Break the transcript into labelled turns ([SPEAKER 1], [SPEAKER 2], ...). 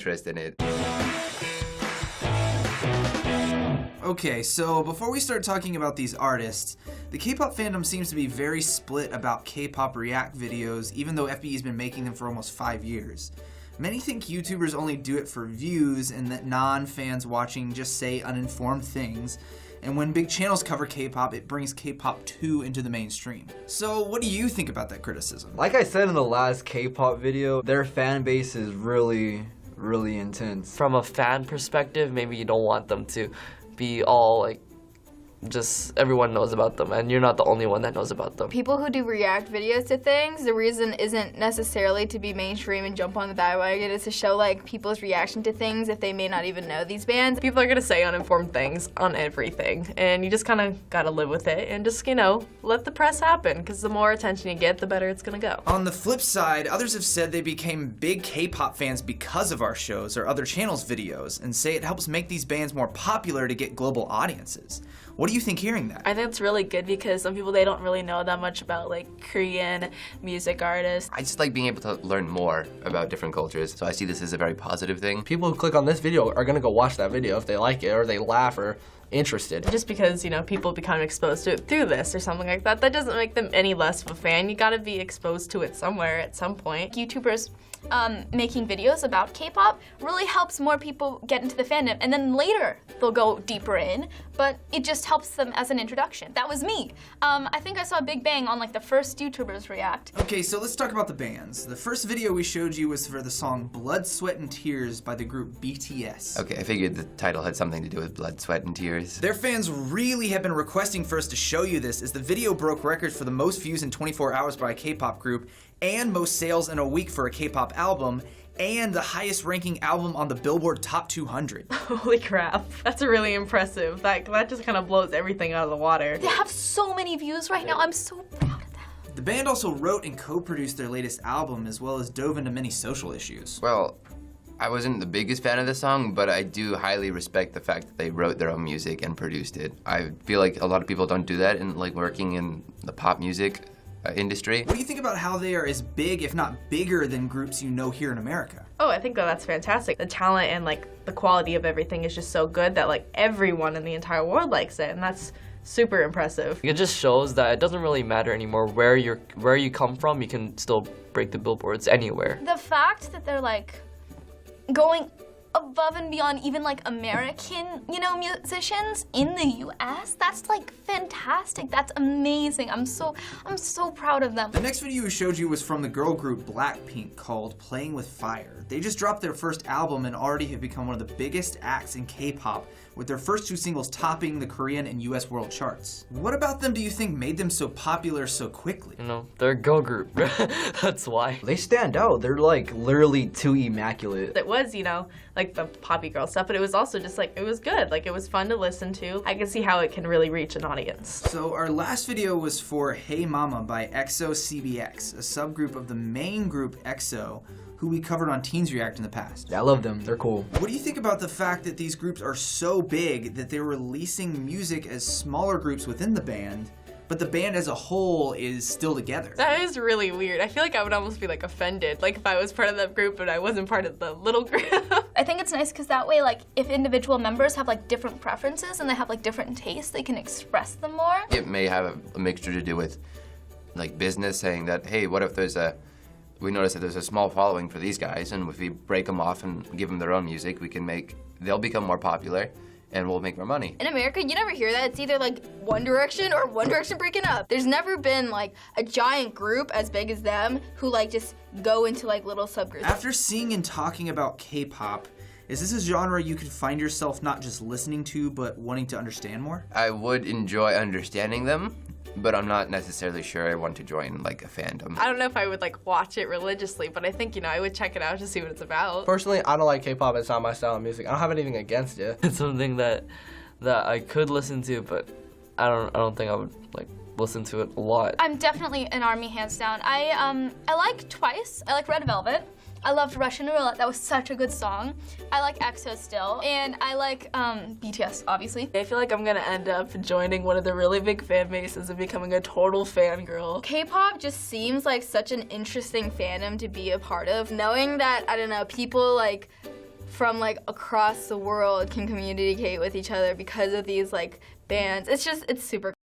[SPEAKER 1] interest in it.
[SPEAKER 2] Okay, so before we start talking about these artists, the K-pop fandom seems to be very split about K-pop react videos, even though FBE's been making them for almost 5 years. Many think YouTubers only do it for views and that non-fans watching just say uninformed things. And when big channels cover K-pop, it brings K-pop 2 into the mainstream. So what do you think about that criticism?
[SPEAKER 3] Like I said in the last K-pop video, their fan base is really intense.
[SPEAKER 4] From a fan perspective, maybe you don't want them to be all like, just everyone knows about them, and you're not the only one that knows about them.
[SPEAKER 5] People who do react videos to things, the reason isn't necessarily to be mainstream and jump on the bandwagon. It's to show like people's reaction to things if they may not even know these bands.
[SPEAKER 6] People are gonna say uninformed things on everything, and you just kind of gotta live with it and just, you know, let the press happen, because the more attention you get, the better it's gonna go.
[SPEAKER 2] On the flip side, others have said they became big K-pop fans because of our shows or other channels' videos, and say it helps make these bands more popular to get global audiences. What do you think hearing that?
[SPEAKER 7] I think it's really good because some people, they don't really know that much about like Korean music artists.
[SPEAKER 1] I just like being able to learn more about different cultures, so I see this as a very positive thing.
[SPEAKER 8] People who click on this video are gonna go watch that video if they like it or they laugh or interested.
[SPEAKER 6] Just because, you know, people become exposed to it through this or something like that, that doesn't make them any less of a fan. You gotta be exposed to it somewhere at some point.
[SPEAKER 5] YouTubers making videos about K-pop really helps more people get into the fandom, and then later they'll go deeper in, but it just helps them as an introduction. That was me. I think I saw Big Bang on like the first YouTubers react.
[SPEAKER 2] Okay, so let's talk about the bands. The first video we showed you was for the song Blood, Sweat, and Tears by the group BTS.
[SPEAKER 1] Okay, I figured the title had something to do with blood, sweat, and tears.
[SPEAKER 2] Their fans really have been requesting for us to show you this, as the video broke records for the most views in 24 hours by a K-pop group, and most sales in a week for a K-pop album, and the highest ranking album on the Billboard Top 200.
[SPEAKER 6] Holy crap, that's really impressive. That just kind of blows everything out of the water.
[SPEAKER 5] They have so many views right now. I'm so proud of them.
[SPEAKER 2] The band also wrote and co-produced their latest album, as well as dove into many social issues.
[SPEAKER 1] Well, I wasn't the biggest fan of the song, but I do highly respect the fact that they wrote their own music and produced it. I feel like a lot of people don't do that in like working in the pop music industry.
[SPEAKER 2] What do you think about how they are as big, if not bigger, than groups you know here in America?
[SPEAKER 6] Oh, I think that's fantastic. The talent and like the quality of everything is just so good that like everyone in the entire world likes it, and that's super impressive.
[SPEAKER 4] It just shows that it doesn't really matter anymore where you come from. You can still break the billboards anywhere.
[SPEAKER 5] The fact that they're like going above and beyond even like American, you know, musicians in the US, that's like fantastic. That's amazing. I'm so proud of them.
[SPEAKER 2] The next video we showed you was from the girl group Blackpink called Playing with Fire. They just dropped their first album and already have become one of the biggest acts in K-pop, with their first 2 singles topping the Korean and US world charts. What about them do you think made them so popular so quickly?
[SPEAKER 4] You know, they're a girl group. That's why.
[SPEAKER 3] They stand out. They're like literally too immaculate.
[SPEAKER 6] It was, you know, like the poppy girl stuff, but it was also just like, it was good. Like, it was fun to listen to. I can see how it can really reach an audience.
[SPEAKER 2] So our last video was for Hey Mama by EXO CBX, a subgroup of the main group EXO, who we covered on Teens React in the past.
[SPEAKER 3] Yeah, I love them. They're cool.
[SPEAKER 2] What do you think about the fact that these groups are so big that they're releasing music as smaller groups within the band, but the band as a whole is still together?
[SPEAKER 6] That is really weird. I feel like I would almost be like offended, like if I was part of that group but I wasn't part of the little group.
[SPEAKER 5] I think it's nice because that way, like, if individual members have like different preferences and they have like different tastes, they can express them more.
[SPEAKER 1] It may have a mixture to do with like business saying that, hey, what if we notice that there's a small following for these guys, and if we break them off and give them their own music, they'll become more popular, and we'll make more money.
[SPEAKER 5] In America, you never hear that. It's either like One Direction or One Direction breaking up. There's never been like a giant group as big as them who like just go into like little subgroups.
[SPEAKER 2] After seeing and talking about K-pop, is this a genre you could find yourself not just listening to, but wanting to understand more?
[SPEAKER 1] I would enjoy understanding them, but I'm not necessarily sure I want to join like a fandom.
[SPEAKER 6] I don't know if I would like watch it religiously, but I think, you know, I would check it out to see what it's about.
[SPEAKER 8] Personally, I don't like K-pop. It's not my style of music. I don't have anything against it.
[SPEAKER 4] It's something that I could listen to, but I don't think I would like listen to it a lot.
[SPEAKER 5] I'm definitely an ARMY hands down. I like Twice. I like Red Velvet. I loved Russian Roulette. That was such a good song. I like EXO still, and I like BTS, obviously.
[SPEAKER 7] I feel like I'm gonna end up joining one of the really big fan bases and becoming a total fangirl.
[SPEAKER 5] K-pop just seems like such an interesting fandom to be a part of. Knowing that, I don't know, people like
[SPEAKER 9] from like across the world can communicate with each other because of these like bands. It's super